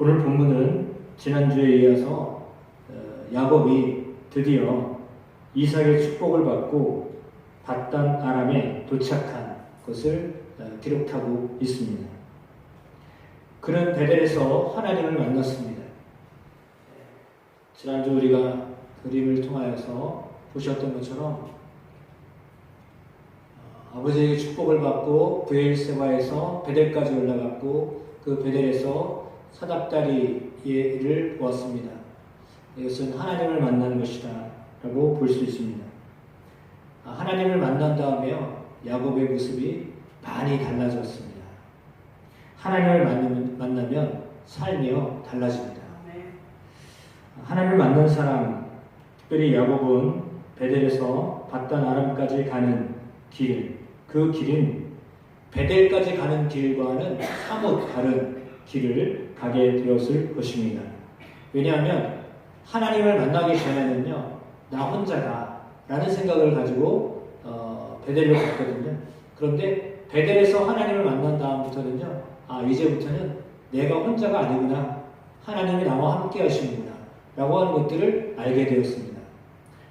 오늘 본문은 지난주에 이어서 야곱이 드디어 이삭의 축복을 받고 밧단 아람에 도착한 것을 기록하고 있습니다. 그는 베델에서 하나님을 만났습니다. 지난주 우리가 그림을 통하여서 보셨던 것처럼 아버지에게 축복을 받고 브엘세바에서 베델까지 올라갔고 그 베델에서 사닥다리를 보았습니다. 이것은 하나님을 만난 것이다 라고 볼 수 있습니다. 하나님을 만난 다음에요, 야곱의 모습이 많이 달라졌습니다. 하나님을 만나면 삶이 달라집니다. 하나님을 만난 사람, 특별히 야곱은 베델에서 밧단 아람까지 가는 길, 그 길은 베델까지 가는 길과는 사뭇 다른 길을 가게 되었을 것입니다. 왜냐하면 하나님을 만나기 전에는요, 나 혼자다 라는 생각을 가지고 베델로 갔거든요. 그런데 베델에서 하나님을 만난 다음부터는요, 이제부터는 내가 혼자가 아니구나, 하나님이 나와 함께 하시는구나 라고 하는 것들을 알게 되었습니다.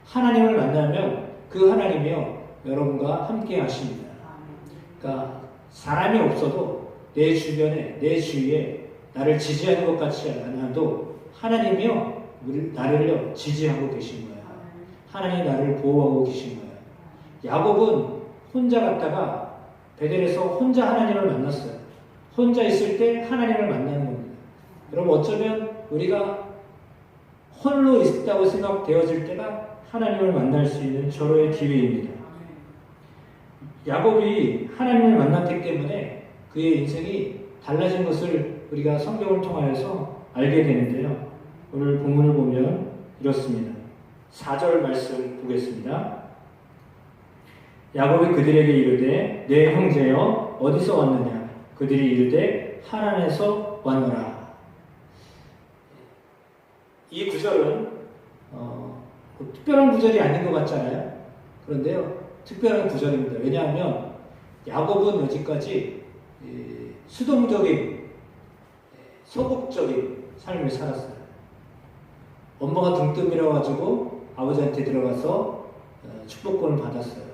하나님을 만나면 그 하나님이요, 여러분과 함께 하십니다. 그러니까 사람이 없어도 내 주변에, 내 주위에 나를 지지하는 것 같지 않아도 하나님이요, 나를요 지지하고 계신 거예요. 하나님이 나를 보호하고 계신 거예요. 야곱은 혼자 갔다가 베델에서 혼자 하나님을 만났어요. 혼자 있을 때 하나님을 만나는 겁니다. 여러분, 어쩌면 우리가 홀로 있다고 생각되어질 때가 하나님을 만날 수 있는 절호의 기회입니다. 야곱이 하나님을 만났기 때문에 그의 인생이 달라진 것을 우리가 성경을 통하여서 알게 되는데요. 오늘 본문을 보면 이렇습니다. 4절 말씀 보겠습니다. 야곱이 그들에게 이르되 내 형제여 어디서 왔느냐? 그들이 이르되 하란에서 왔노라. 이 구절은 특별한 구절이 아닌 것 같잖아요. 그런데요, 특별한 구절입니다. 왜냐하면 야곱은 여지까지 수동적인, 소극적인 삶을 살았어요. 엄마가 등 떠밀어가지고 아버지한테 들어가서 축복권을 받았어요.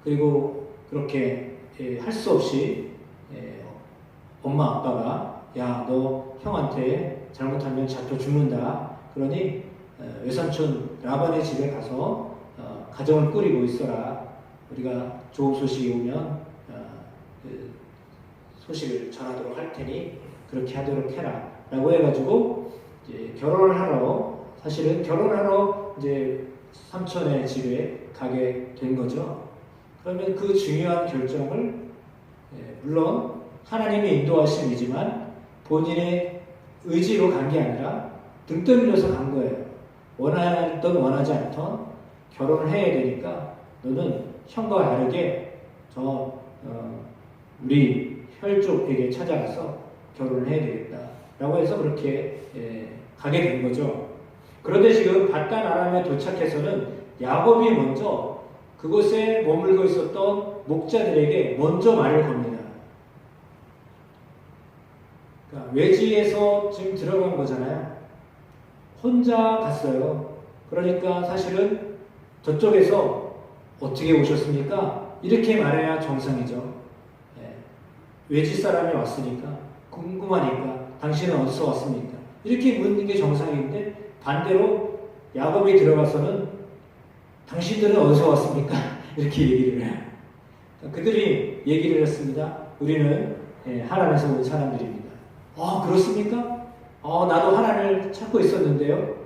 그리고 그렇게 할 수 없이 엄마 아빠가 야, 너 형한테 잘못하면 잡혀 죽는다. 그러니 외삼촌 라반의 집에 가서 가정을 꾸리고 있어라. 우리가 좋은 소식이 오면 그 소식을 전하도록 할 테니 그렇게 하도록 해라. 라고 해가지고 이제 결혼을 하러, 사실은 결혼하러 이제 삼촌의 집에 가게 된 거죠. 그러면 그 중요한 결정을 물론 하나님의 인도하심이지만 본인의 의지로 간 게 아니라 등 떠밀려서 간 거예요. 원하든 원하지 않던 결혼을 해야 되니까 너는 형과 다르게 우리 혈족에게 찾아가서 결혼을 해야 되겠다 라고 해서 그렇게 가게 된 거죠. 그런데 지금 밧단 아람에 도착해서는 야곱이 먼저 그곳에 머물고 있었던 목자들에게 먼저 말을 겁니다. 그러니까 외지에서 지금 들어간 거잖아요. 혼자 갔어요. 그러니까 사실은 저쪽에서 어떻게 오셨습니까? 이렇게 말해야 정상이죠. 외지 사람이 왔으니까 궁금하니까 당신은 어디서 왔습니까? 이렇게 묻는 게 정상인데 반대로 야곱이 들어가서는 당신들은 어디서 왔습니까? 이렇게 얘기를 해요. 그들이 얘기를 했습니다. 우리는 하란에서 온 사람들입니다. 그렇습니까? 나도 하란을 찾고 있었는데요.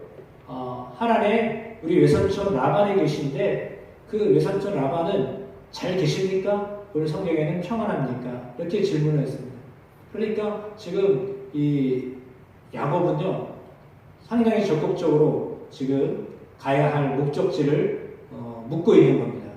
하란에 우리 외삼촌 라반에 계신데 그 외삼촌 라반은 잘 계십니까? 오늘 성경에는 평안합니까? 이렇게 질문을 했습니다. 그러니까 지금 이 야곱은요, 상당히 적극적으로 지금 가야 할 목적지를 묻고 있는 겁니다.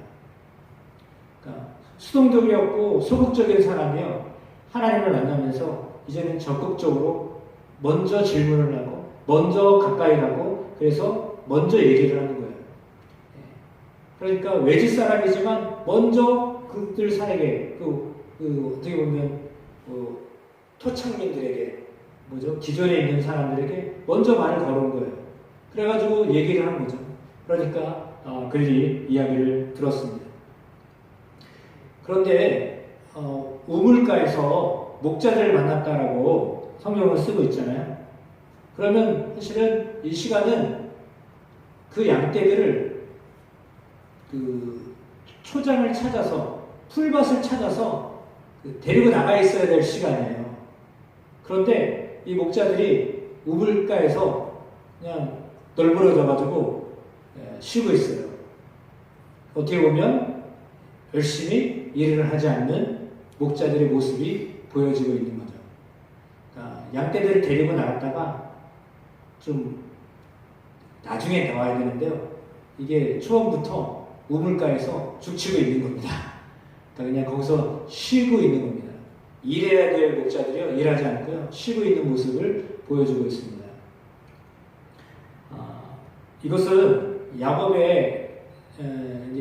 그러니까 수동적이었고 소극적인 사람이요, 하나님을 만나면서 이제는 적극적으로 먼저 질문을 하고 먼저 가까이 가고 그래서 먼저 얘기를 하는 거예요. 그러니까 외지 사람이지만 먼저 그들 사이에 어떻게 보면 토착민들에게 기존에 있는 사람들에게 먼저 말을 걸은 거예요. 그래가지고 얘기를 한 거죠. 그러니까 그들이 이야기를 들었습니다. 그런데 우물가에서 목자들을 만났다라고 성경을 쓰고 있잖아요. 그러면 사실은 이 시간은 그 양떼들을 초장을 찾아서 풀밭을 찾아서 데리고 나가 있어야 될 시간이에요. 그런데 이 목자들이 우물가에서 그냥 널브러져가지고 쉬고 있어요. 어떻게 보면 열심히 일을 하지 않는 목자들의 모습이 보여지고 있는 거죠. 양떼들을 데리고 나갔다가 좀 나중에 나와야 되는데요. 이게 처음부터 우물가에서 죽치고 있는 겁니다. 그냥 거기서 쉬고 있는 겁니다. 일해야 될 목자들이요, 일하지 않고요, 쉬고 있는 모습을 보여주고 있습니다. 이것은 야곱의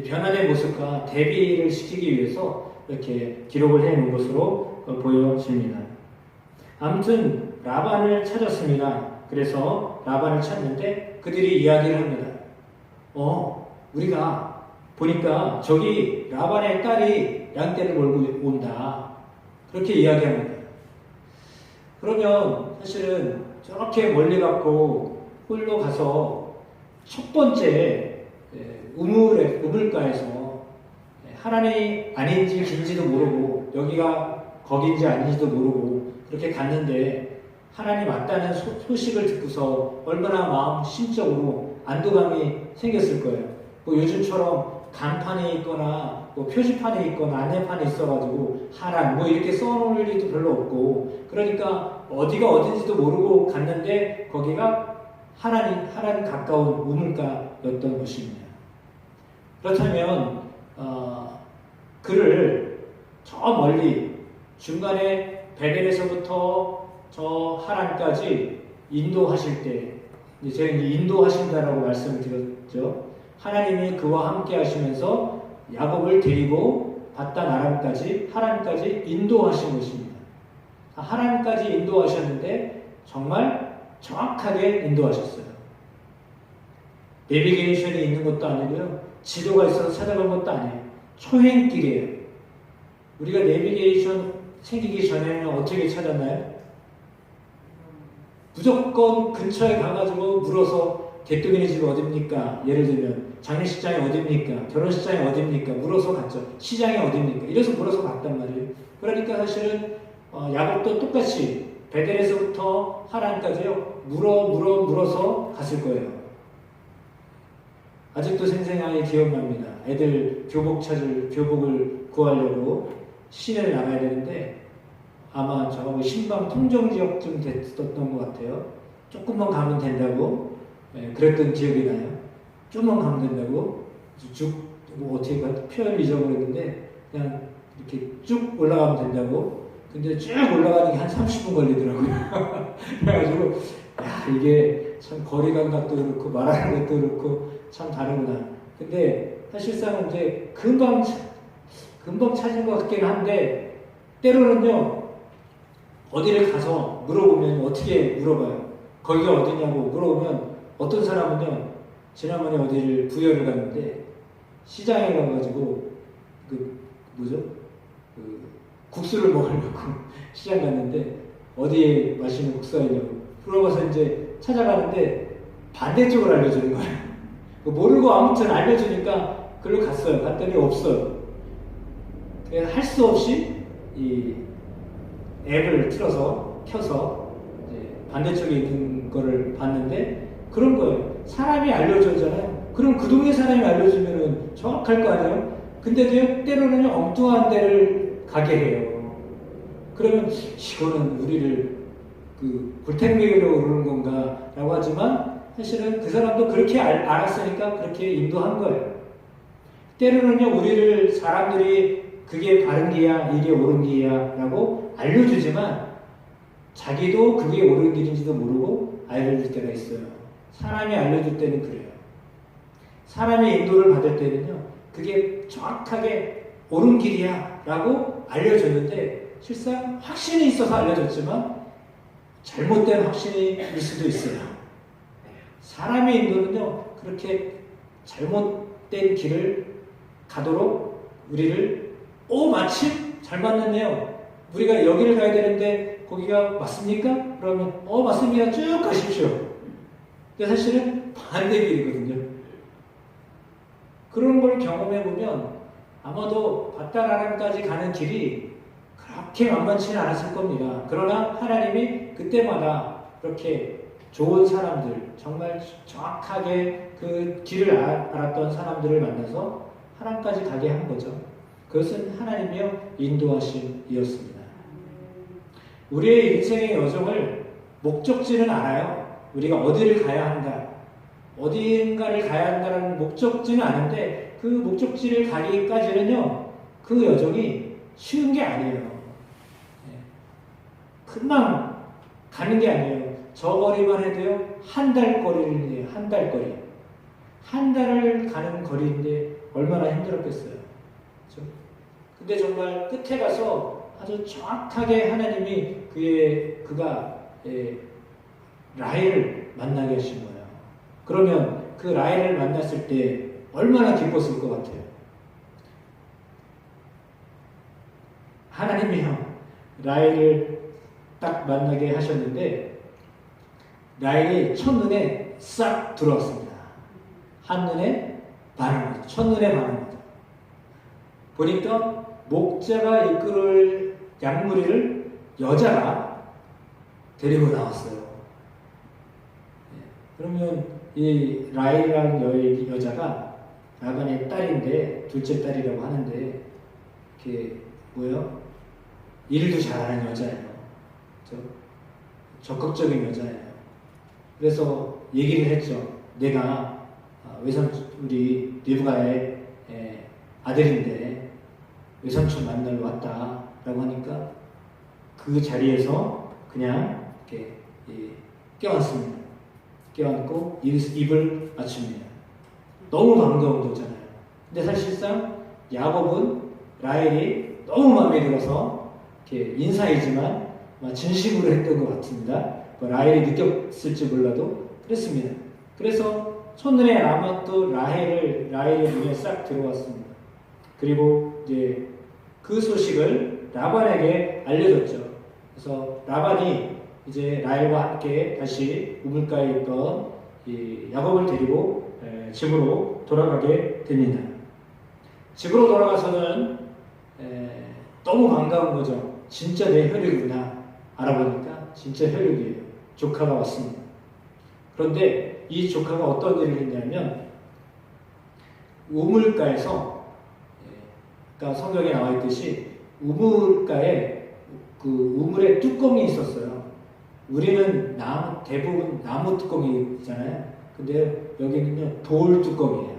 변화된 모습과 대비를 시키기 위해서 이렇게 기록을 해놓은 것으로 보여집니다. 아무튼 라반을 찾았습니다. 그래서 라반을 찾는데 그들이 이야기를 합니다. 우리가 보니까 저기 라반의 딸이 양떼를 몰고 온다. 그렇게 이야기합니다. 그러면 사실은 저렇게 멀리 갖고 홀로 가서 첫 번째 우물가에서 하나님이 아닌지 긴지도 모르고 여기가 거긴지 아닌지도 모르고 그렇게 갔는데 하나님 맞다는 소식을 듣고서 얼마나 마음 심적으로 안도감이 생겼을 거예요. 요즘처럼 간판이 있거나 표지판이 있거나 안내판이 있어가지고 하란 이렇게 써놓을 일도 별로 없고, 그러니까 어디가 어딘지도 모르고 갔는데 거기가 하나님 가까운 우물가였던 것입니다. 그렇다면 그를 저 멀리 중간에 베델에서부터 저 하란까지 인도하실 때, 제가 인도하신다라고 말씀을 드렸죠. 하나님이 그와 함께 하시면서 야곱을 데리고 바단 아람까지 하란까지 인도하신 것입니다. 하란까지 인도하셨는데 정말 정확하게 인도하셨어요. 내비게이션이 있는 것도 아니고요, 지도가 있어서 찾아간 것도 아니에요. 초행길이에요. 우리가 내비게이션 생기기 전에는 어떻게 찾았나요? 무조건 근처에 가가지고 물어서 개똥이네 집이 어딥니까? 예를 들면 장례식장이 어딥니까? 결혼식장이 어딥니까? 물어서 갔죠. 시장이 어딥니까? 이래서 물어서 갔단 말이에요. 그러니까 사실은 야곱도 똑같이 베델에서부터 하란까지요, 물어서 갔을 거예요. 아직도 생생하게 기억납니다. 애들 교복을 구하려고 시내를 나가야 되는데 아마 저하고 신방 통정지역쯤 됐었던 것 같아요. 조금만 가면 된다고 그랬던 기억이 나요. 조금만 가면 된다고 어떻게 표현을 잊어버렸는데 그냥 이렇게 쭉 올라가면 된다고. 근데 쭉 올라가는 게 한 30분 걸리더라고요. 그래가지고 이게 참 거리 감각도 그렇고 말하는 것도 그렇고 참 다르구나. 근데 사실상 이제 금방 찾은 것 같긴 한데, 때로는요 어디를 가서 물어보면 어떻게 물어봐요? 거기가 어디냐고 물어보면 어떤 사람은요, 지난번에 어디를 부여를 갔는데 시장에 가가지고 국수를 먹으려고 시장 갔는데 어디에 맛있는 국수가 있냐고 물어봐서 이제 찾아가는데 반대쪽을 알려주는 거예요. 모르고 아무튼 알려주니까 글로 갔어요. 갔더니 없어요. 그래서 할 수 없이 이 앱을 켜서 이제 반대쪽에 있는 거를 봤는데 그런 거예요. 사람이 알려줬잖아요. 그럼 그 동네 사람이 알려주면 정확할 거 아니에요? 근데도 때로는 엉뚱한 데를 가게 해요. 그러면 이거는 우리를 골탱이로 오르는 건가 라고 하지만 사실은 그 사람도 그렇게 알았으니까 그렇게 인도한 거예요. 때로는요, 우리를 사람들이 그게 바른 길이야, 이게 옳은 길이야 라고 알려주지만 자기도 그게 옳은 길인지도 모르고 알려줄 때가 있어요. 사람이 알려줄 때는 그래요. 사람의 인도를 받을 때는요, 그게 정확하게 옳은 길이야 라고 알려줬는데 실상 확신이 있어서 알려줬지만 잘못된 확신일 수도 있어요. 사람의 인도는요, 그렇게 잘못된 길을 가도록 우리를 마침 잘 맞는데요. 우리가 여기를 가야 되는데 거기가 맞습니까? 그러면 맞습니다. 쭉 가십시오. 근데 사실은 반대 길이거든요. 그런 걸 경험해 보면 아마도 바단 아람까지 가는 길이 그렇게 만만치는 않았을 겁니다. 그러나 하나님이 그때마다 그렇게 좋은 사람들, 정말 정확하게 그 길을 알았던 사람들을 만나서 하나님까지 가게 한 거죠. 그것은 하나님의 인도하심이었습니다. 우리의 인생의 여정을 목적지는 알아요. 우리가 어디를 가야 한다, 어딘가를 가야 한다는 목적지는 아는데 그 목적지를 가기까지는요, 그 여정이 쉬운 게 아니에요. 금방 가는 게 아니에요. 저 거리만 해도요, 한 달 거리를 해요. 한 달 거리. 한 달을 가는 거리인데 얼마나 힘들었겠어요. 그렇죠? 근데 정말 끝에 가서 아주 정확하게 하나님이 그가 라헬을 만나게 하신 거예요. 그러면 그 라헬을 만났을 때 얼마나 기뻤을 것 같아요. 하나님이요, 라헬을 딱 만나게 하셨는데 라헬이 첫눈에 싹 들어왔습니다. 한눈에 반한 거죠. 첫눈에 반한 거죠. 보니까 목자가 이끌을 양무리를 여자가 데리고 나왔어요. 그러면 이 라헬이라는 여자가 라반의 딸인데, 둘째 딸이라고 하는데, 이렇게 일도 잘하는 여자예요. 적극적인 여자예요. 그래서 얘기를 했죠. 내가 우리 리브가의 아들인데 외삼촌 만나러 왔다라고 하니까 그 자리에서 그냥 이렇게 껴안습니다. 껴안고 입을 맞춥니다. 너무 반가운 거잖아요. 근데 사실상 야곱은 라헬이 너무 마음에 들어서 이렇게 인사이지만 진심으로 했던 것 같습니다. 라헬이 느꼈을지 몰라도 그랬습니다. 그래서 첫눈에 아마 또 라헬의 눈에 싹 들어왔습니다. 그리고 이제 그 소식을 라반에게 알려줬죠. 그래서 라반이 이제 라헬과 함께 다시 우물가에 있던 이 야곱을 데리고 집으로 돌아가게 됩니다. 집으로 돌아가서는 너무 반가운 거죠. 진짜 내 혈육이구나. 알아보니까 진짜 혈육이에요. 조카가 왔습니다. 그런데 이 조카가 어떤 일을 했냐면 우물가에서, 그러니까 성경에 나와 있듯이 우물가에 그 우물에 뚜껑이 있었어요. 우리는 대부분 나무 뚜껑이잖아요. 근데 여기는요, 돌 뚜껑이에요.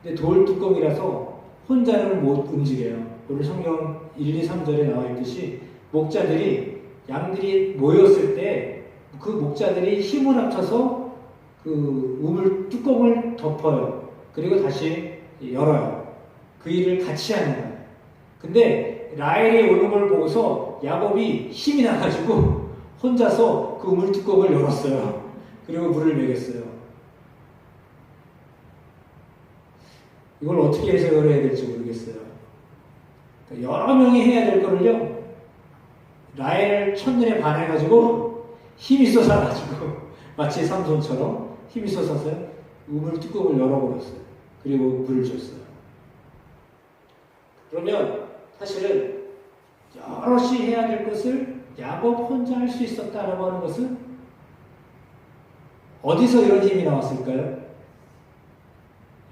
근데 돌 뚜껑이라서 혼자는 못 움직여요. 오늘 성경 1, 2, 3절에 나와 있듯이 양들이 모였을 때 그 목자들이 힘을 합쳐서 그 우물 뚜껑을 덮어요. 그리고 다시 열어요. 그 일을 같이 하는 거예요. 근데 라헬이 오는 걸 보고서 야곱이 힘이 나가지고 혼자서 그 우물 뚜껑을 열었어요. 그리고 물을 먹였어요. 이걸 어떻게 해석을 해야 될지 모르겠어요. 여러 명이 해야 될 거를요, 라헬을 첫눈에 반해가지고 힘이 솟아가지고 마치 삼손처럼 힘이 솟아서 우물 뚜껑을 열어버렸어요. 그리고 물을 줬어요. 그러면 사실은 여럿이 해야 될 것을 야곱 혼자 할 수 있었다라고 하는 것은 어디서 이런 힘이 나왔을까요?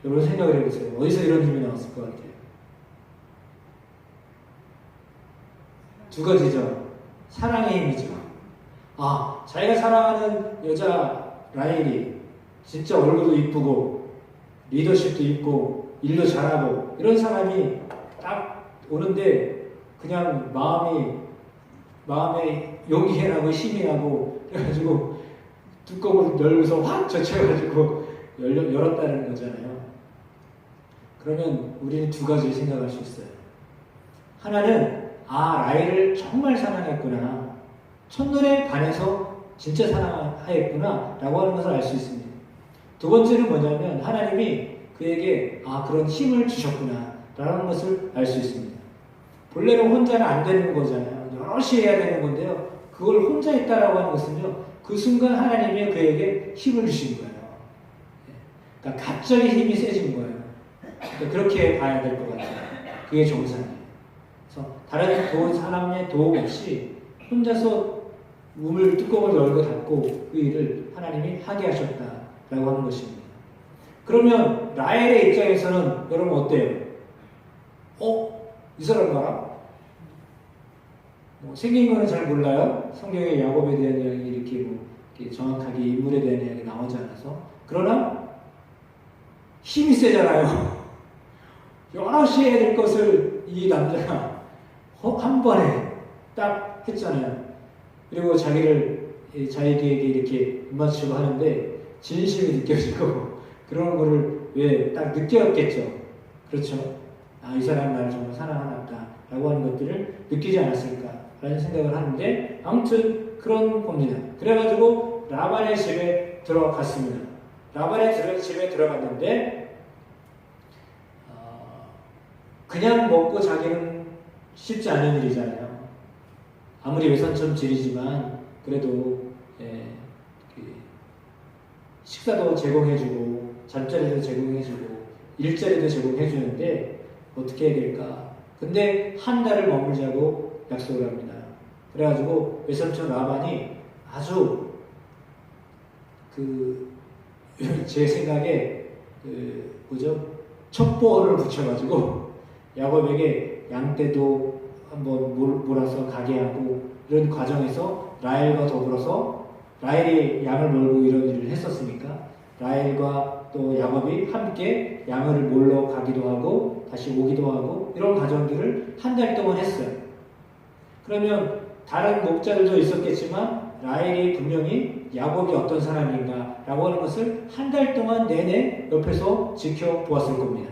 여러분 생각을 해보세요. 어디서 이런 힘이 나왔을 것 같아요? 두 가지죠. 사랑의 힘이죠. 자기가 사랑하는 여자 라헬이 진짜 얼굴도 이쁘고 리더십도 있고 일도 잘하고 이런 사람이 딱 오는데 그냥 마음에 용기 나고 힘이 나고 그래가지고 뚜껑을 열고서 확 젖혀가지고 열었다는 거잖아요. 그러면 우리는 두 가지를 생각할 수 있어요. 하나는 라헬을 정말 사랑했구나. 첫눈에 반해서 진짜 사랑하였구나 라고 하는 것을 알 수 있습니다. 두 번째는 뭐냐면 하나님이 그에게 그런 힘을 주셨구나 라는 것을 알 수 있습니다. 본래는 혼자는 안 되는 거잖아요. 여럿이 해야 되는 건데요. 그걸 혼자 했다라고 하는 것은요, 그 순간 하나님이 그에게 힘을 주신 거예요. 그러니까 갑자기 힘이 세진 거예요. 그러니까 그렇게 봐야 될 것 같아요. 그게 정상이에요. 그래서 다른 사람의 도움 없이 혼자서 뚜껑을 열고 닫고 그 일을 하나님이 하게 하셨다라고 하는 것입니다. 그러면 라헬의 입장에서는 여러분 어때요? 이 사람 봐라? 생긴 거는 잘 몰라요. 성경에 야곱에 대한 이야기 이렇게 정확하게 인물에 대한 이야기 나오지 않아서. 그러나 힘이 세잖아요. 여럿이 해야 될 것을 이 남자가 한 번에 딱 했잖아요. 그리고 자기에게 이렇게 맞추고 하는데 진심이 느껴지고 그런 거를 왜 딱 느꼈겠죠. 그렇죠. 이 사람 나를 정말 사랑하나 라고 하는 것들을 느끼지 않았을까라는 생각을 하는데, 아무튼 그런 겁니다. 그래가지고 라반의 집에 들어갔습니다. 라반의 집에 들어갔는데 그냥 먹고 자기는 쉽지 않은 일이잖아요. 아무리 외산처럼 지리지만 그래도 식사도 제공해주고 잠자리도 제공해주고 일자리도 제공해주는데 어떻게 해야 될까? 근데 한 달을 머물자고 약속을 합니다. 그래가지고 외삼촌 라반이 아주 제 생각에 첩보를 붙여가지고 야곱에게 양떼도 한번 몰아서 가게 하고, 이런 과정에서 라헬과 더불어서 라헬이 양을 몰고 이런 일을 했었으니까 라헬과 또 야곱이 함께 양을 몰러 가기도 하고 다시 오기도 하고 이런 과정들을 한 달 동안 했어요. 그러면 다른 목자들도 있었겠지만 라헬이 분명히 야곱이 어떤 사람인가 라고 하는 것을 한 달 동안 내내 옆에서 지켜보았을 겁니다.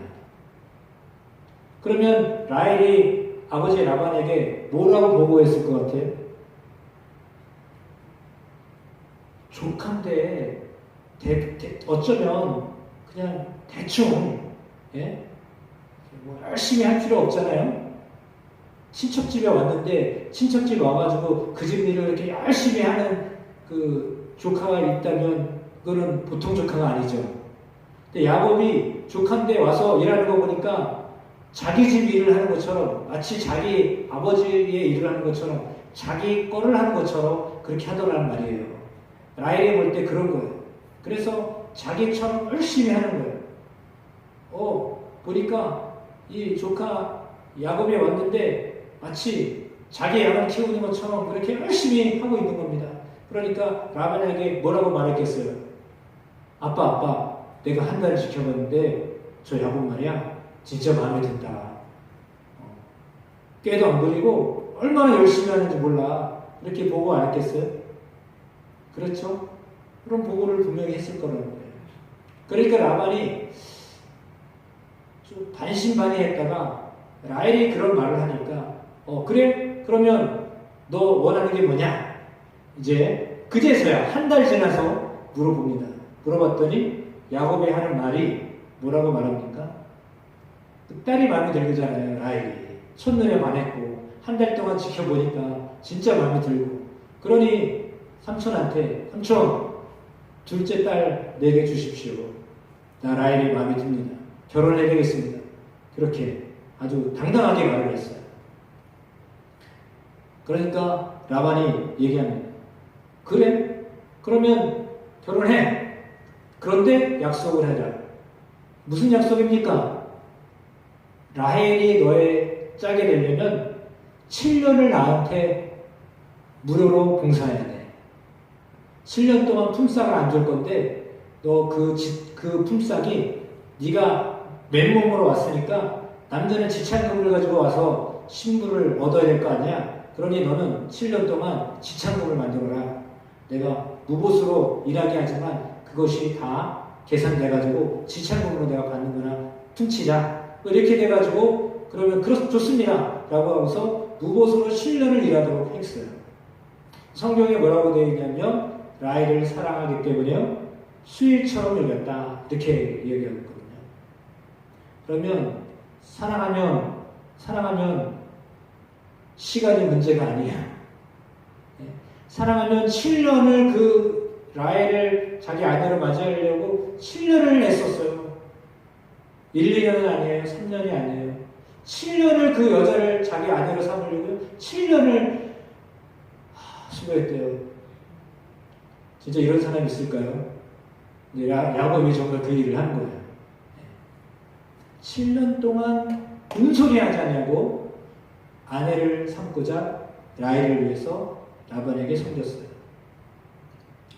그러면 라헬이 아버지 라반에게 뭐라고 보고했을 것 같아요? 조카인데 어쩌면 그냥 대충 열심히 할 필요 없잖아요. 친척집에 왔는데 친척집 와가지고 그 집 일을 이렇게 열심히 하는 그 조카가 있다면 그거는 보통 조카가 아니죠. 근데 야곱이 조카인데 와서 일하는 거 보니까 자기 집 일을 하는 것처럼, 마치 자기 아버지의 일을 하는 것처럼, 자기 거를 하는 것처럼 그렇게 하더라는 말이에요. 라헬이 볼 때 그런 거예요. 그래서 자기처럼 열심히 하는 거예요. 보니까 이 조카 야곱이 왔는데 마치 자기 양을 키우는 것처럼 그렇게 열심히 하고 있는 겁니다. 그러니까 라반에게 뭐라고 말했겠어요? 아빠, 내가 한 달 지켜봤는데 저 야곱 말이야 진짜 마음에 든다. 꾀도 안 부리고 얼마나 열심히 하는지 몰라. 이렇게 보고 안 했겠어요? 그렇죠? 그런 보고를 분명히 했을 거라는 거예요. 그러니까 라반이 좀 반신반의했다가 라헬이 그런 말을 하니까 그래? 그러면 너 원하는 게 뭐냐? 이제 그제서야 한 달 지나서 물어봅니다. 물어봤더니 야곱이 하는 말이 뭐라고 말합니까? 그 딸이 마음에 들잖아요. 라헬이 첫눈에 반했고 한 달 동안 지켜보니까 진짜 마음에 들고, 그러니 삼촌한테 삼촌 둘째 딸 내게 주십시오. 나 라헬이 마음에 듭니다. 결혼해야 되겠습니다. 그렇게 아주 당당하게 말을 했어요. 그러니까 라반이 얘기합니다. 그래? 그러면 결혼해. 그런데 약속을 해라. 무슨 약속입니까? 라헬이 너의 짝이 되려면 7년을 나한테 무료로 봉사해야 돼. 7년 동안 품삯을 안 줄 건데 너 그 품삯이 네가 맨몸으로 왔으니까 남자는 지참금을 가지고 와서 신부를 얻어야 될 거 아니야. 그러니 너는 7년 동안 지참금을 만들어라. 내가 무보수로 일하게 하지만 그것이 다 계산돼가지고 지참금으로 내가 받는 거나 퉁치자. 이렇게 돼가지고 그러면 좋습니다 라고 하면서 무보수로 7년을 일하도록 했어요. 성경에 뭐라고 되어 있냐면 라헬을 사랑하기 때문에요 수일처럼 여겼다 이렇게 이야기하고 있거든요. 그러면 사랑하면 시간이 문제가 아니야. 사랑하면 7년을 그 라헬을 자기 아내로 맞이하려고 7년을 애썼어요. 1, 2년은 아니에요. 3년이 아니에요. 7년을 그 여자를 자기 아내로 삼으려고 7년을 수고했대요. 진짜 이런 사람이 있을까요? 야곱이 정말 그 일을 한 거예요. 7년 동안 군소리 하지 않냐고 아내를 삼고자 라헬을 위해서 라반에게 섬겼어요.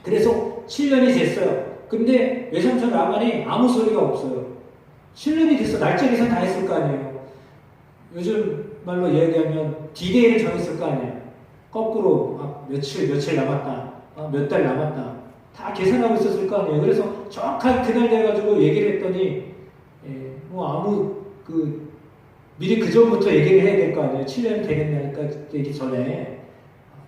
그래서 7년이 됐어요. 근데 외삼촌 라반이 아무 소리가 없어요. 7년이 됐어. 날짜 계산 다 했을 거 아니에요. 요즘 말로 이야기하면 디데이를 정했을 거 아니에요. 거꾸로 며칠 남았다. 몇 달 남았다. 다 계산하고 있었을 거 아니에요. 그래서 정확하게 그날 돼가지고 얘기를 했더니 미리 그 전부터 얘기를 해야 될 거 아니에요. 7년 되겠냐니까 되기 전에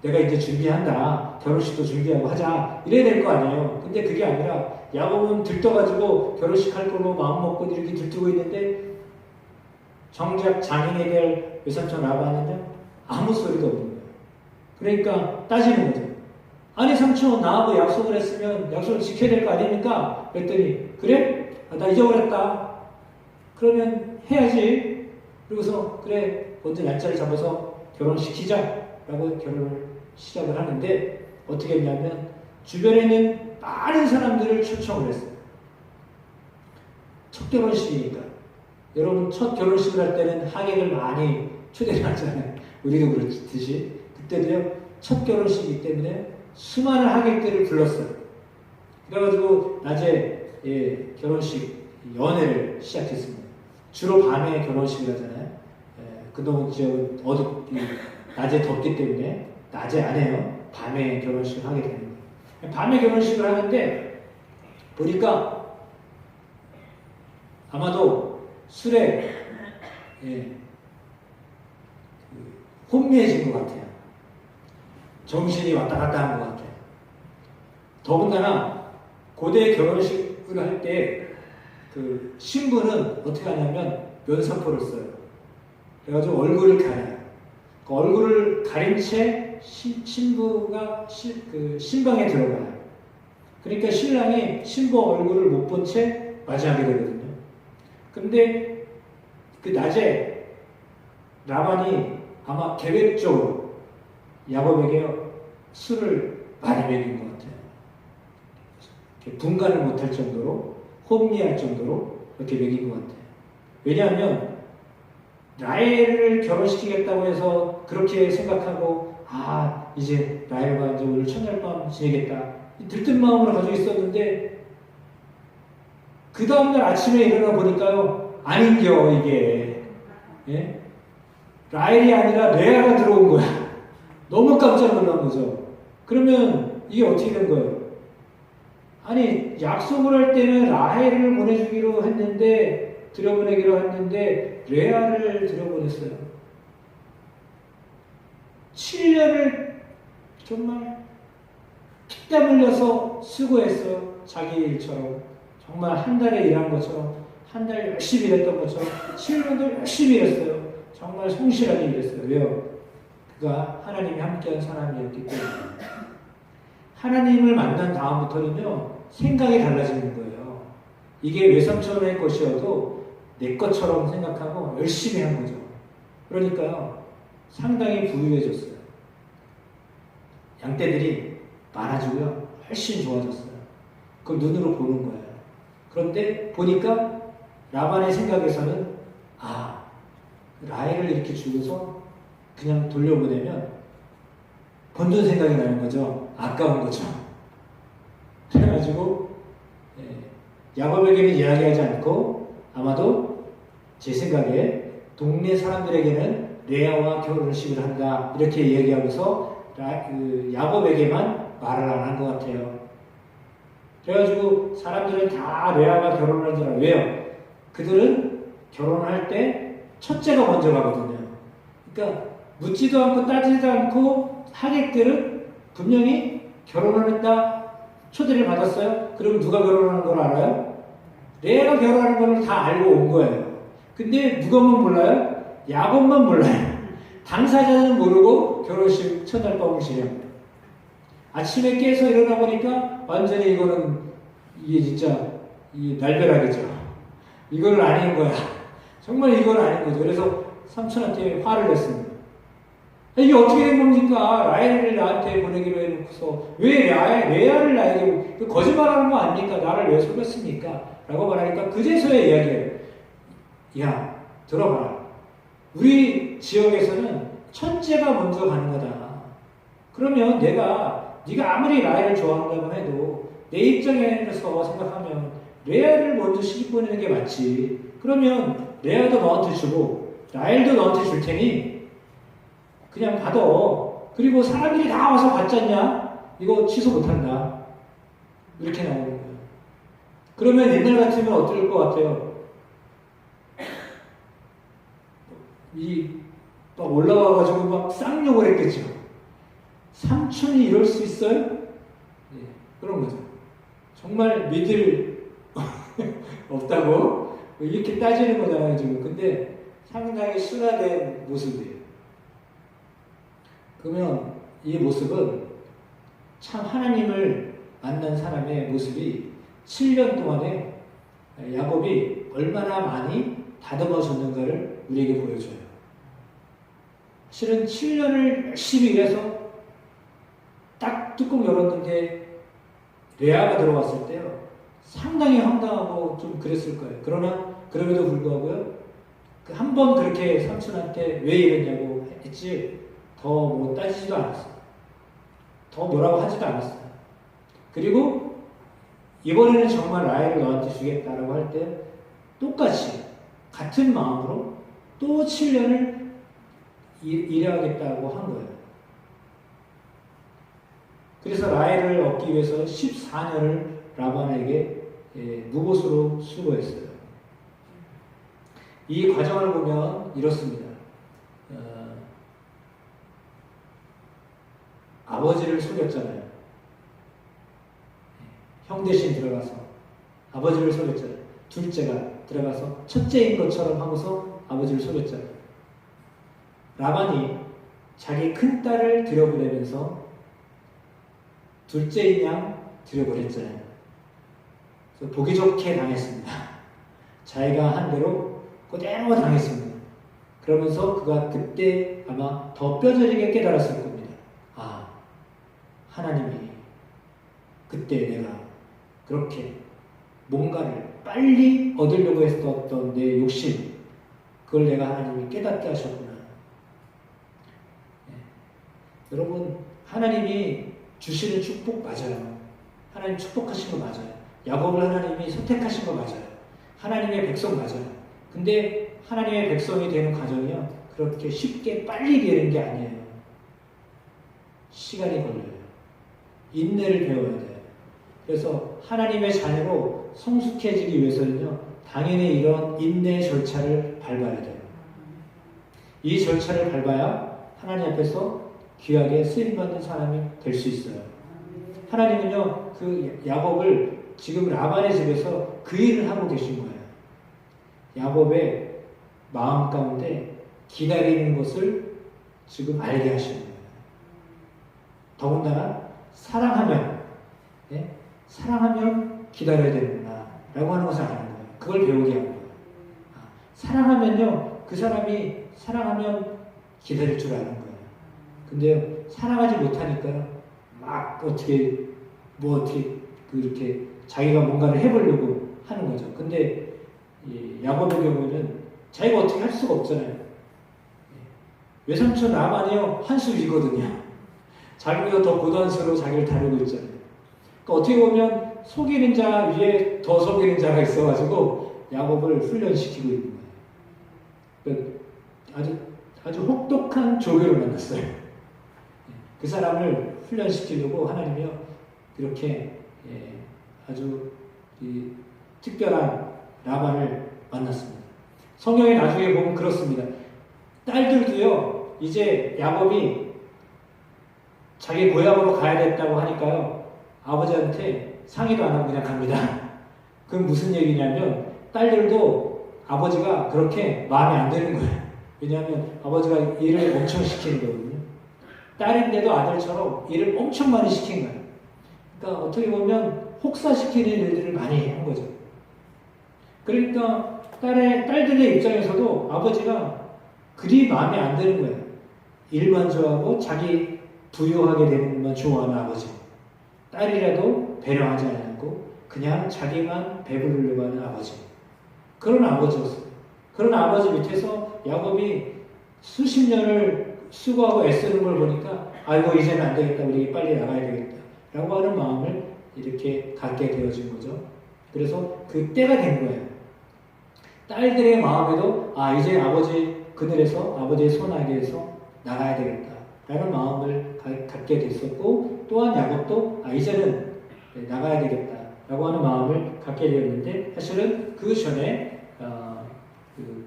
내가 이제 준비한다. 결혼식도 준비하고 하자. 이래야 될 거 아니에요. 근데 그게 아니라 야곱은 들떠가지고 결혼식 할 걸로 마음먹고 이렇게 들뜨고 있는데 정작 장인에게 할 외삼촌 라반은 아무 소리도 없는 거예요. 그러니까 따지는 거죠. 아니 삼촌 나하고 약속을 했으면 약속을 지켜야 될 거 아닙니까? 그랬더니 그래? 나 잊어버렸다. 그러면 해야지. 그러고서 그래 먼저 날짜를 잡아서 결혼시키자 라고 결혼을 시작을 하는데 어떻게 했냐면 주변에 있는 많은 사람들을 초청을 했어요. 첫 결혼식이니까. 여러분 첫 결혼식을 할 때는 하객을 많이 초대를 하잖아요. 우리도 그렇듯이. 그때도요 첫 결혼식이기 때문에 수많은 하객들을 불렀어요. 그래가지고 낮에 결혼식 연회를 시작했습니다. 주로 밤에 결혼식을 하잖아요. 그동안 지역은 낮에 덥기 때문에 낮에 안 해요. 밤에 결혼식을 하게 되는 거예요. 밤에 결혼식을 하는데 보니까 아마도 술에 혼미해진 것 같아요. 정신이 왔다 갔다 한 것 같아요. 더군다나 고대 결혼식을 할 때 그 신부는 어떻게 하냐면 면사포를 써요. 그래가지고 얼굴을 가려요. 그 얼굴을 가린 채 신부가 신방에 들어가요. 그러니까 신랑이 신부 얼굴을 못 본 채 맞이하게 되거든요. 근데 그 낮에 라반이 아마 계획적으로 야곱에게 술을 많이 먹인 것 같아요. 분간을 못할 정도로 혼미할 정도로 그렇게 먹인 것 같아요. 왜냐하면 라헬을 결혼시키겠다고 해서 그렇게 생각하고 이제 라헬과 이제 오늘 첫날 밤 지내겠다 들뜬 마음으로 가지고 있었는데 그 다음날 아침에 일어나 보니까요 아닌겨 이게 라헬이 아니라 레아가 들어온 거야. 너무 깜짝 놀란 거죠. 그러면 이게 어떻게 된 거예요? 아니 약속을 할 때는 라헬을 보내주기로 했는데 들여보내기로 했는데 레아를 들여보냈어요. 7년을 정말 피땀 흘려서 수고했어요. 자기 일처럼 정말 한 달에 일한 것처럼 한 달 열심히 일했던 것처럼 7년도 열심히 일했어요. 정말 성실하게 일했어요. 왜요? 그가 하나님이 함께한 사람이었기 때문에. 하나님을 만난 다음부터는요 생각이 달라지는 거예요. 이게 외삼촌의 것이어도 내 것처럼 생각하고 열심히 한 거죠. 그러니까요 상당히 부유해졌어요. 양떼들이 많아지고요 훨씬 좋아졌어요. 그걸 눈으로 보는 거예요. 그런데 보니까 라반의 생각에서는 라헬을 이렇게 주고서 그냥 돌려보내면 번돈 생각이 나는 거죠. 아까운 거죠. 그래가지고 야곱에게는 이야기하지 않고 아마도 제 생각에 동네 사람들에게는 레아와 결혼식을 한다 이렇게 이야기하면서 야곱에게만 말을 안 한 것 같아요. 그래가지고 사람들은 다 레아가 결혼을 줄 알아요. 왜요? 그들은 결혼할 때 첫째가 먼저 가거든요. 그러니까 묻지도 않고 따지지도 않고 하객들은 분명히 결혼을 했다 초대를 받았어요. 그럼 누가 결혼하는 걸 알아요? 레아가 결혼하는 걸 다 알고 온 거예요. 근데 누가만 몰라요? 야곱만 몰라요. 당사자는 모르고 결혼식 첫날 밤을 지냅니다. 아침에 깨서 일어나 보니까 완전히 이게 진짜 날벼락이죠. 이걸 아닌 거야. 정말 이걸 아닌 거죠. 그래서 삼촌한테 화를 냈습니다. 이게 어떻게 된 겁니까? 라헬을 나한테 보내기로 해놓고서 왜 레아를 나에게 거짓말하는 거 아닙니까? 나를 왜 속였습니까? 라고 말하니까 그제서야 이야기해요. 야, 들어봐라. 우리 지역에서는 첫째가 먼저 가는 거다. 그러면 네가 아무리 라헬을 좋아한다고 해도 내 입장에서 생각하면 레아를 먼저 시집 보내는 게 맞지. 그러면 레아도 너한테 주고 라헬도 너한테 줄 테니 그냥 받아. 그리고 사람들이 다 와서 받잖냐? 이거 취소 못한다. 이렇게 나오는 거예요. 그러면 옛날 같으면 어떨 것 같아요? 막 올라와가지고 막 쌍욕을 했겠죠. 삼촌이 이럴 수 있어요? 네, 그런 거죠. 정말 믿을 없다고 이렇게 따지는 거잖아요, 지금. 근데 상당히 순화된 모습이에요. 그러면 이 모습은 참 하나님을 만난 사람의 모습이 7년 동안에 야곱이 얼마나 많이 다듬어졌는가를 우리에게 보여줘요. 실은 7년을 열심히 일해서 딱 뚜껑 열었는데 레아가 들어왔을 때요. 상당히 황당하고 좀 그랬을 거예요. 그러나 그럼에도 불구하고요. 한 번 그렇게 삼촌한테 왜 이랬냐고 했지 더 뭐 따지지도 않았어요. 더 뭐라고 하지도 않았어요. 그리고 이번에는 정말 라헬을 너한테 주겠다라고 할 때 똑같이 같은 마음으로 또 7년을 일해야겠다고 한 거예요. 그래서 라헬을 얻기 위해서 14년을 라반에게 무보수로 수고했어요. 이 과정을 보면 이렇습니다. 아버지를 속였잖아요. 형 대신 들어가서 아버지를 속였잖아요. 둘째가 들어가서 첫째인 것처럼 하고서 아버지를 속였잖아요. 라반이 자기 큰딸을 들여보내면서 둘째인 양 들여보냈잖아요. 그래서 보기 좋게 당했습니다. 자기가 한 대로 그대로 당했습니다. 그러면서 그가 그때 아마 더 뼈저리게 깨달았을 겁니다. 아, 하나님이 그때 내가 그렇게 뭔가를 빨리 얻으려고 했었던 내 욕심, 그걸 내가 하나님이 깨닫게 하셨구나. 네. 여러분, 하나님이 주시는 축복 맞아요. 하나님 축복하신 거 맞아요. 야곱을 하나님이 선택하신 거 맞아요. 하나님의 백성 맞아요. 근데 하나님의 백성이 되는 과정이요, 그렇게 쉽게 빨리 되는 게 아니에요. 시간이 걸려요. 인내를 배워야 돼요. 그래서 하나님의 자녀로 성숙해지기 위해서는요, 당연히 이런 인내 절차를 밟아야 돼요. 이 절차를 밟아야 하나님 앞에서 귀하게 쓰임받는 사람이 될 수 있어요. 하나님은요, 그 야곱을 지금 라반의 집에서 그 일을 하고 계신 거예요. 야곱의 마음 가운데 기다리는 것을 지금 알게 하시는 거예요. 더군다나 사랑하면, 네? 사랑하면 기다려야 되는구나 라고 하는 것을 아는 거예요. 그걸 배우게 하는 거예요. 사랑하면요, 그 사람이 사랑하면 기다릴 줄 아는 거예요. 근데 사랑하지 못하니까요, 막 어떻게 그렇게 자기가 뭔가를 해보려고 하는 거죠. 근데 야곱의 경우에는 자기가 어떻게 할 수가 없잖아요. 외삼촌 라반이요, 한 수 위거든요. 자기보다 더 고단수로 자기를 다루고 있잖아요. 그러니까 어떻게 보면 속이는 자 위에 더 속이는 자가 있어가지고 야곱을 훈련시키고 있는 거예요. 그러니까 아주 혹독한 조교를 만났어요. 그 사람을 훈련시키려고 하나님이요, 이렇게 아주 특별한 라반을 만났습니다. 성경에 나중에 보면 그렇습니다. 딸들도요, 이제 야곱이 자기 고향으로 가야 됐다고 하니까요. 아버지한테 상의도 안 하고 그냥 갑니다. 그건 무슨 얘기냐면 딸들도 아버지가 그렇게 마음에 안 드는 거예요. 왜냐하면 아버지가 일을 엄청 시키는 거거든요. 딸인데도 아들처럼 일을 엄청 많이 시킨 거예요. 그러니까 어떻게 보면 혹사시키는 일들을 많이 한 거죠. 그러니까 딸들의 입장에서도 아버지가 그리 마음에 안 드는 거예요. 일만 좋아하고 자기 부유하게 되는 것만 좋아하는 아버지. 딸이라도 배려하지 않고 그냥 자기만 배부르려고 하는 아버지. 그런 아버지였어요. 그런 아버지 밑에서 야곱이 수십 년을 수고하고 애쓰는 걸 보니까 아이고 이제는 안 되겠다. 우리 빨리 나가야 되겠다. 라고 하는 마음을 이렇게 갖게 되어진 거죠. 그래서 그 때가 된 거예요. 딸들의 마음에도 이제 아버지 그늘에서 아버지의 손 아래에서 나가야 되겠다. 라는 마음을 갖게 됐었고 또한 야곱도 이제는 나가야 되겠다. 라고 하는 마음을 갖게 되었는데 사실은 그 전에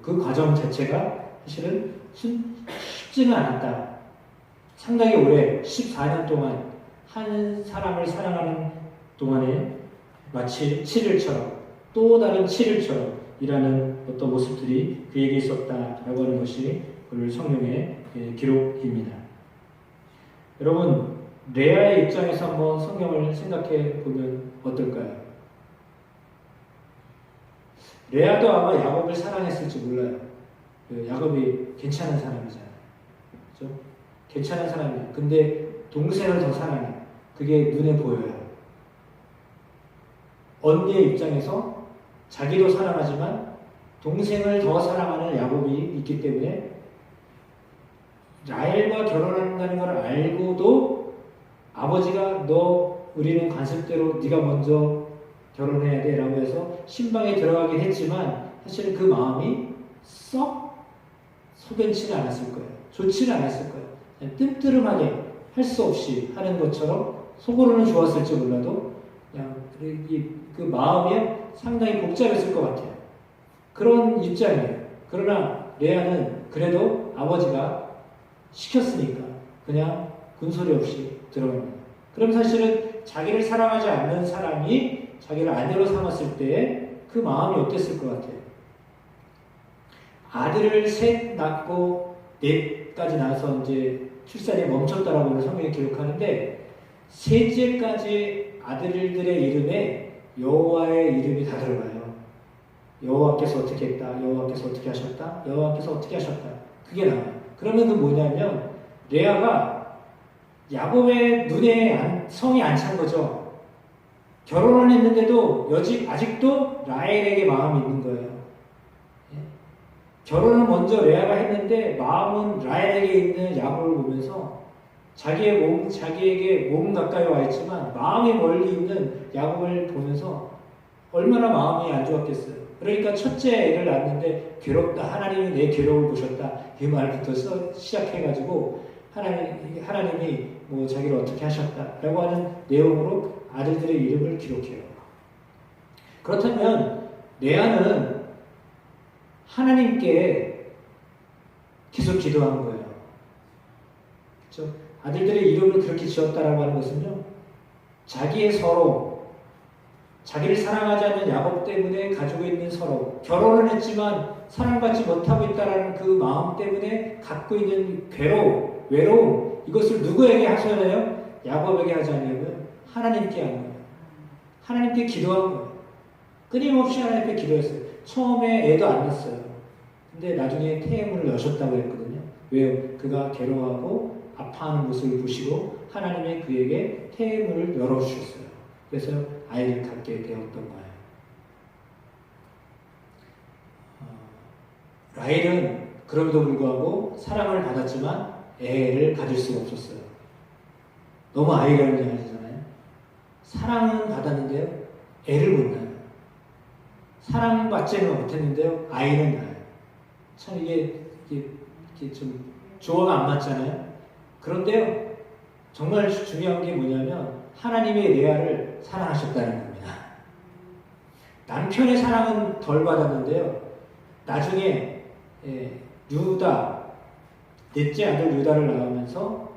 그 과정 자체가 사실은 쉽지는 않았다. 상당히 오래 14년 동안 한 사람을 사랑하는 동안에 마치 7일처럼 또 다른 7일처럼 일하는 어떤 모습들이 그에게 있었다라고 하는 것이 오늘 성경의 기록입니다. 여러분 레아의 입장에서 한번 성경을 생각해 보면 어떨까요? 레아도 아마 야곱을 사랑했을지 몰라요. 야곱이 괜찮은 사람이잖아요. 그렇죠? 괜찮은 사람이에요. 근데 동생을 더 사랑해. 그게 눈에 보여요. 언니의 입장에서 자기도 사랑하지만 동생을 더 사랑하는 야곱이 있기 때문에 라헬과 결혼한다는 걸 알고도 아버지가 우리는 관습대로 네가 먼저 결혼해야 돼 라고 해서 신방에 들어가긴 했지만 사실은 그 마음이 썩 소변치는 않았을 거예요. 좋지는 않았을 거예요. 그냥 뜸뜨름하게 할 수 없이 하는 것처럼 속으로는 좋았을지 몰라도 그냥 그 마음이 상당히 복잡했을 것 같아요. 그런 입장이에요. 그러나 레아는 그래도 아버지가 시켰으니까 그냥 군소리 없이 들어갑니다. 그럼 사실은 자기를 사랑하지 않는 사람이 자기를 아내로 삼았을 때 그 마음이 어땠을 것 같아요? 아들을 셋 낳고 넷까지 낳아서 이제 출산이 멈췄다라고 성경에 기록하는데 셋째까지 아들들의 이름에 여호와의 이름이 다 들어가요. 여호와께서 어떻게 했다, 여호와께서 어떻게 하셨다, 여호와께서 어떻게 하셨다. 그게 나와요. 그러면 그 뭐냐면 레아가 야곱의 눈에 성이 안 찬 거죠. 결혼을 했는데도 아직도 라헬에게 마음이 있는 거예요. 결혼을 먼저 레아가 했는데 마음은 라헬에게 있는 야곱을 보면서 자기에게 몸은 가까이 와 있지만 마음이 멀리 있는 야곱을 보면서 얼마나 마음이 안 좋았겠어요. 그러니까 첫째 애를 낳았는데 괴롭다. 하나님이 내 괴로움을 보셨다. 이 말부터 시작해가지고 하나님이 뭐 자기를 어떻게 하셨다라고 하는 내용으로 아들들의 이름을 기록해요. 그렇다면 레아는 하나님께 계속 기도한 거예요. 그렇죠? 아들들의 이름을 그렇게 지었다라고 하는 것은요, 자기의 서러움, 자기를 사랑하지 않는 야곱 때문에 가지고 있는 서러움, 결혼을 했지만 사랑받지 못하고 있다는 그 마음 때문에 갖고 있는 괴로움, 외로움, 이것을 누구에게 하셔야 해요? 야곱에게 하지 않냐고요? 하나님께 한 거예요. 하나님께 기도한 거예요. 끊임없이 하나님께 기도했어요. 처음에 애도 안 낳았어요. 근데 나중에 태음을 여셨다고 했거든요. 왜요? 그가 괴로워하고 아파하는 모습을 보시고 하나님이 그에게 태음을 열어주셨어요. 그래서 아이를 갖게 되었던 거예요. 라헬은 그럼에도 불구하고 사랑을 받았지만 애를 가질 수가 없었어요. 너무 아이라는 얘기잖아요. 사랑은 받았는데요, 애를 못 낳아요. 사랑받지는 못했는데요, 아이는 낳아요. 참 이게 좀 조화가 안 맞잖아요. 그런데요, 정말 중요한 게 뭐냐면 하나님의 레아를 사랑하셨다는 겁니다. 남편의 사랑은 덜 받았는데요, 나중에 유다, 넷째 아들 유다를 낳으면서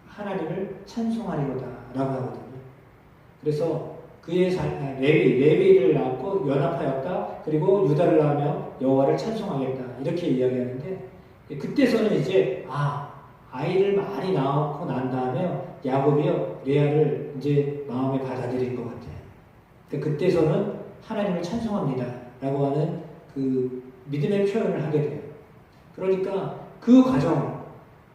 하나님을 찬송하리로다라고 하거든요. 그래서 그의 레위를 낳고 연합하였다. 그리고 유다를 낳으며 여호와를 찬송하겠다. 이렇게 이야기하는데 그때서는 이제 아이를 많이 낳고 난 다음에 야곱이요 레아를 이제 마음에 받아들인 것 같아요. 그때서는 하나님을 찬송합니다라고 하는 그 믿음의 표현을 하게 돼요. 그러니까 그 과정,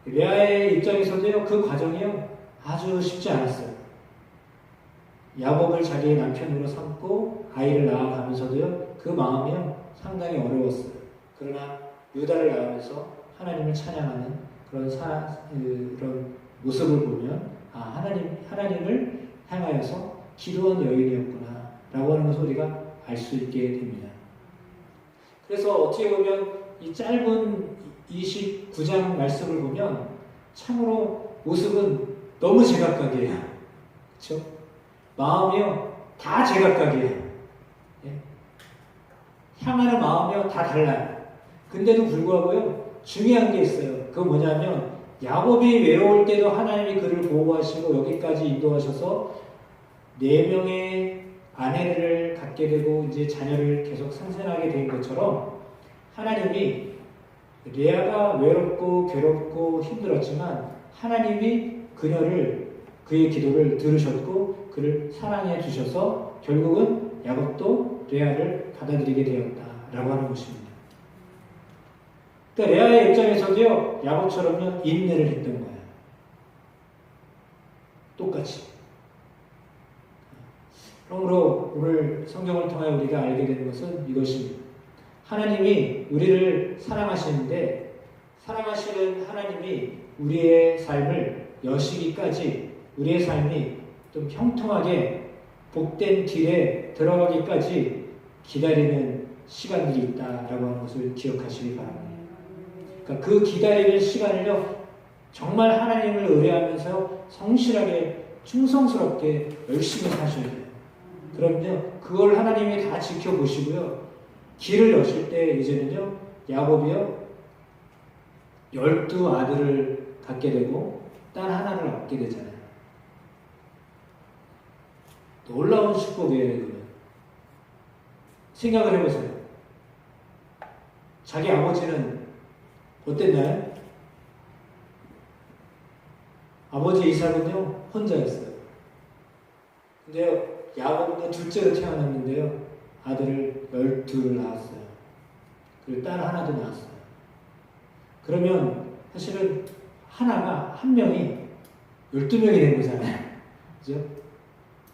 레아의 입장에서도요 그 과정이요 아주 쉽지 않았어요. 야곱을 자기의 남편으로 삼고 아이를 낳아가면서도요 그 마음이요 상당히 어려웠어요. 그러나 유다를 낳으면서 하나님을 찬양하는 그런 모습을 보면 하나님을 향하여서 기도한 여인이었구나 라고 하는 것을 우리가 알 수 있게 됩니다. 그래서 어떻게 보면 이 짧은 29장 말씀을 보면 참으로 모습은 너무 제각각이에요. 그렇죠? 마음이요 다 제각각이에요. 예? 향하는 마음이요 다 달라요. 근데도 불구하고요 중요한 게 있어요. 그거 뭐냐면 야곱이 외로울 때도 하나님이 그를 보호하시고 여기까지 인도하셔서 4명의 아내를 갖게 되고 이제 자녀를 계속 상생하게 된 것처럼 하나님이 레아가 외롭고 괴롭고 힘들었지만 하나님이 그의 기도를 들으셨고 그를 사랑해 주셔서 결국은 야곱도 레아를 받아들이게 되었다라고 하는 것입니다. 그러니까 레아의 입장에서도요 야곱처럼요 인내를 했던 거예요. 똑같이. 그러므로 오늘 성경을 통해 우리가 알게 되는 것은 이것입니다. 하나님이 우리를 사랑하시는데 사랑하시는 하나님이 우리의 삶을 여시기까지 우리의 삶이 좀 형통하게 복된 길에 들어가기까지 기다리는 시간들이 있다라고 하는 것을 기억하시기 바랍니다. 그러니까 그 기다리는 시간을요 정말 하나님을 의뢰하면서 성실하게 충성스럽게 열심히 사셔야 돼요. 그럼요 그걸 하나님이 다 지켜보시고요 길을 여실 때 이제는요 야곱이요 12아들을 갖게 되고 딸 하나를 얻게 되잖아요. 놀라운 축복이에요. 이거는. 생각을 해보세요. 자기 아버지는 어땠나요? 아버지 이삭은요 혼자였어요. 근데요 야곱은 둘째로 태어났는데요 아들을 12를 낳았어요. 그리고 딸 하나도 낳았어요. 그러면 사실은 한 명이 12명이 된 거잖아요. 그죠?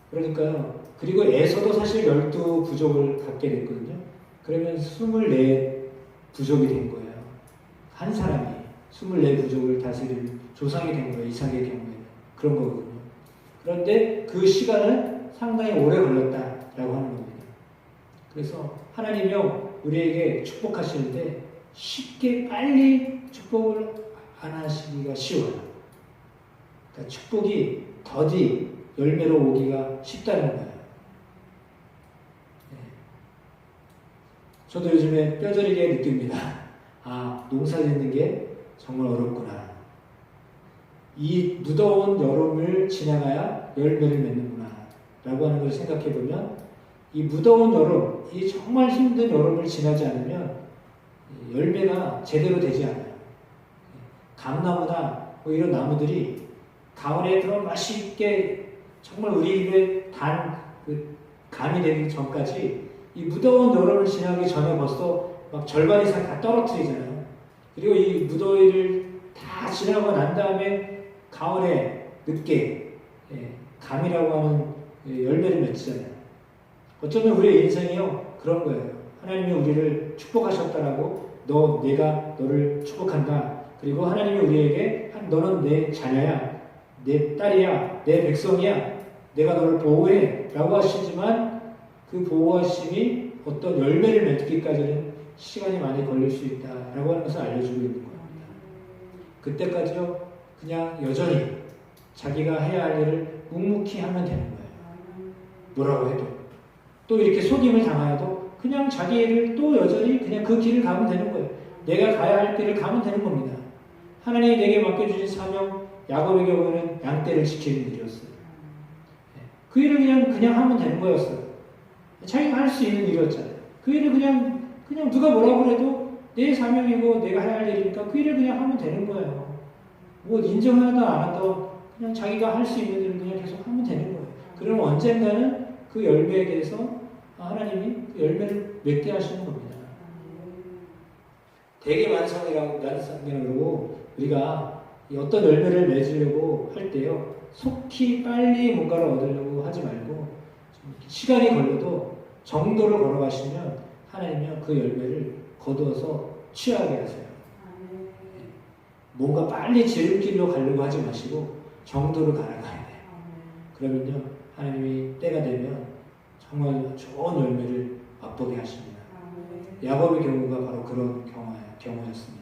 그러니까요. 그리고 에서도 사실 12부족을 갖게 됐거든요. 그러면 24부족이 된 거예요. 한 사람이 24부족을 다스리는 조상이 된 거예요. 이삭의 경우에는. 그런 거거든요. 그런데 그 시간은 상당히 오래 걸렸다라고 하는 겁니다. 그래서 하나님이요 우리에게 축복하시는데 쉽게 빨리 축복을 안 하시기가 쉬워요. 그러니까 축복이 더디 열매로 오기가 쉽다는 거예요. 네. 저도 요즘에 뼈저리게 느낍니다. 농사 짓는 게 정말 어렵구나. 이 무더운 여름을 지나가야 열매를 맺는구나 라고 하는 걸 생각해 보면 이 무더운 여름, 이 정말 힘든 여름을 지나지 않으면 열매가 제대로 되지 않아요. 감나무나 이런 나무들이 가을에 그런 맛있게 정말 우리 입에 감이 되기 전까지 이 무더운 여름을 지나기 전에 벌써 막 절반 이상 다 떨어뜨리잖아요. 그리고 이 무더위를 다 지나고 난 다음에 가을에 늦게 감이라고 하는 열매를 맺잖아요. 어쩌면 우리의 인생이요 그런 거예요. 하나님이 우리를 축복하셨다라고 내가 너를 축복한다. 그리고 하나님이 우리에게 너는 내 자녀야, 내 딸이야, 내 백성이야, 내가 너를 보호해 라고 하시지만 그 보호하심이 어떤 열매를 맺기까지는 시간이 많이 걸릴 수 있다라고 하는 것을 알려주고 있는 겁니다. 그때까지요 그냥 여전히 자기가 해야 할 일을 묵묵히 하면 되는 거예요. 뭐라고 해도 또 이렇게 속임을 당하여도 그냥 자기 일을 또 여전히 그냥 그 길을 가면 되는 거예요. 내가 가야 할 길을 가면 되는 겁니다. 하나님이 내게 맡겨주신 사명 야곱의 경우는 양떼를 지키는 일이었어요. 그 일을 그냥 하면 되는 거였어요. 자기가 할 수 있는 일이었잖아요. 그 일을 그냥 누가 뭐라고 그래도 내 사명이고 내가 해야 할 일이니까 그 일을 그냥 하면 되는 거예요. 뭐 인정하다 안 하다 그냥 자기가 할 수 있는 일을 그냥 계속 하면 되는 거예요. 그러면 언젠가는 그 열매에 대해서 하나님이 그 열매를 맺게 하시는 겁니다. 대개만성이라고 우리가 어떤 열매를 맺으려고 할 때요, 속히 빨리 뭔가를 얻으려고 하지 말고 시간이 걸려도 정도를 걸어가시면 하나님은 그 열매를 거두어서 취하게 하세요. 뭔가 빨리 지름길로 가려고 하지 마시고 정도를 갈아가야 돼요. 그러면요, 하나님이 때가 되면 정말 좋은 열매를 맛보게 하십니다. 야곱의 경우가 바로 그런 경우였습니다.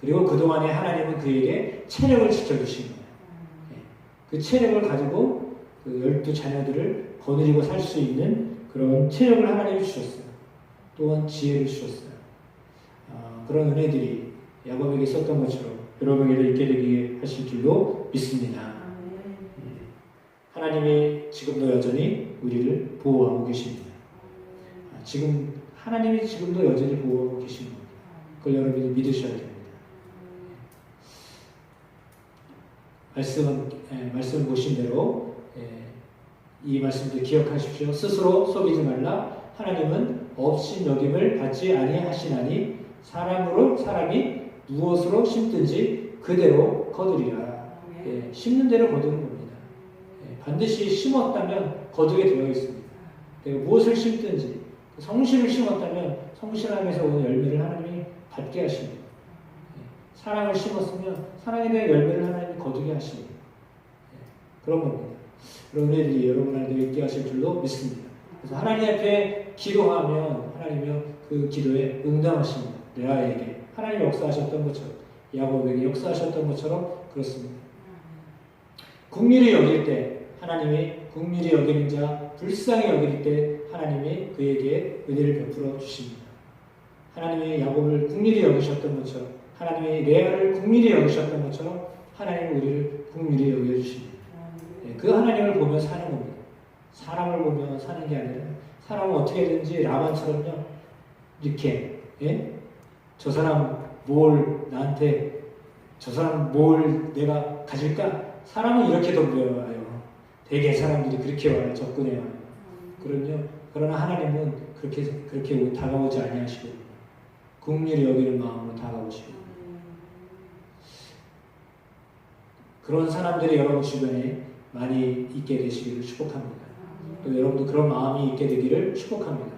그리고 그동안에 하나님은 그에게 체력을 지켜주신 거예요. 그 체력을 가지고 그 12자녀들을 거느리고 살 수 있는 그런 체력을 하나님이 주셨어요. 또한 지혜를 주셨어요. 그런 은혜들이 야곱에게 있었던 것처럼 여러분에게도 있게 되게 하실 줄로 믿습니다. 하나님이 지금도 여전히 우리를 보호하고 계십니다. 하나님이 지금도 여전히 보호하고 계신 겁니다. 그걸 여러분이 믿으셔야 됩니다. 말씀 보신 대로 이 말씀도 기억하십시오. 스스로 속이지 말라. 하나님은 업신여김을 받지 아니하시나니 사람이 무엇으로 심든지 그대로 거두리라. 심는 대로 거두는 겁니다. 반드시 심었다면 거두게 되어 있습니다. 내가 무엇을 심든지 성실을 심었다면 성실함에서 오는 열매를 하나님이 받게 하십니다. 사랑을 심었으면 사랑에 대한 열매를 하나님이 거두게 하십니다. 그런 겁니다. 그런 은혜들이 여러분 안에도 있게 하실 줄로 믿습니다. 그래서 하나님 앞에 기도하면 하나님이 그 기도에 응답하십니다. 레아에게 하나님이 역사하셨던 것처럼, 야곱에게 역사하셨던 것처럼 그렇습니다. 국률이 여길 때 하나님이 국률이 여기는 자, 불쌍히 여길 때 하나님이 그에게 은혜를 베풀어 주십니다. 하나님이 야곱을 국률이 여기셨던 것처럼, 하나님이 레아를 국률이 여기셨던 것처럼 하나님은 우리를 국률이 여겨주십니다. 그 하나님을 보며 사는 겁니다. 사람을 보며 사는 게 아니라 사람은 어떻게든지 라반처럼요, 이렇게 저 사람 뭘 내가 가질까? 사람은 이렇게 덤벼와요. 대개 사람들이 그렇게 와요. 접근해요. 그러나 하나님은 그렇게 다가오지 아니하시고 긍휼히 여기는 마음으로 다가오시고 그런 사람들이 여러분 주변에 많이 있게 되시기를 축복합니다. 또 여러분도 그런 마음이 있게 되기를 축복합니다.